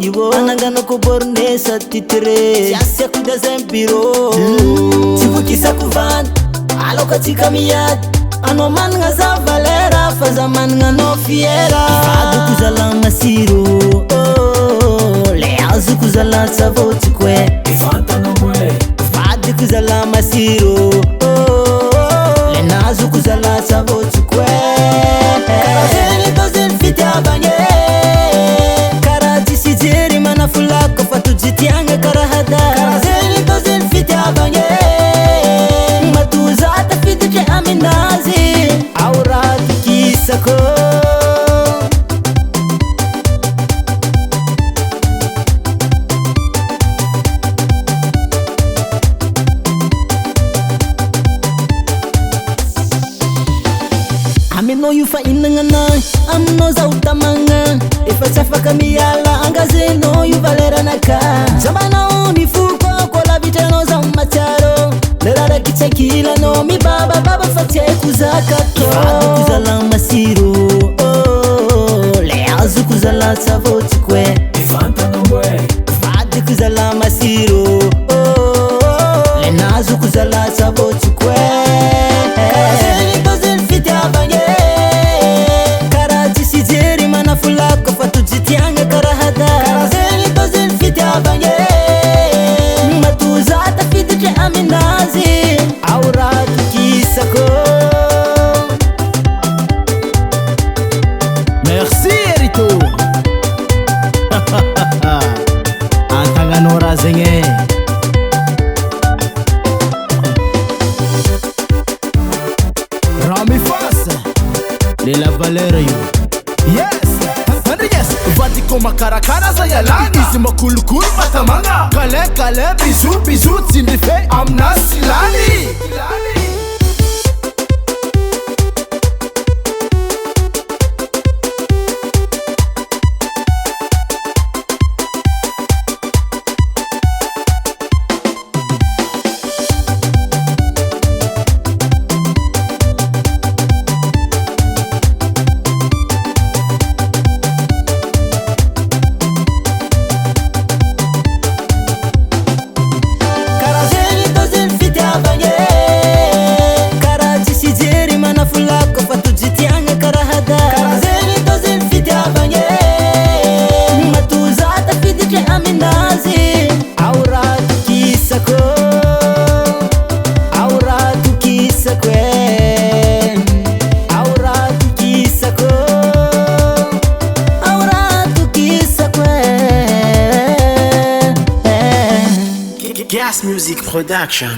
iwo anangana kubornesa titre siasekuda zembiro sivukisa kuvana alokatika miyadi ano mananga za valera faza mananga no fiera ifadu kuzala masiro leazu kuzala savoti kwe ifanta no mwe ifadu kuzala masiro lenazu kuzala savoti kwe karazeli dozil fiti abanye karati sijeri manafulako fatu jitianga karahada karazeli dozil fiti abanye matuzata fiti aminazi aurati kisako amino yufa inangana amno zautamanga ifasafa kamiyala angazeno yuvalera naka zamana unifuko kola vitano za macharo lerara kichakila no mi baba fatie kuzakato ifadu kuzala masiro leazu kuzala savoti kwe ifanta no mwe ifadu kuzala masiro lenazu kuzala savoti kwe karazeli dozil fiti abanye karati sijeri manafulako fatu jitianga karahada karazeli dozil fiti abanye matuzata fiti aminazi auratu kisako. Merci Erito. Antanganora zenge. Rami Fas de la Valerio. Yes, yes. Vati koma karakara za yalani Isima kulukulu matamanga Kale bizu Tindife amna silani Gas Music Production.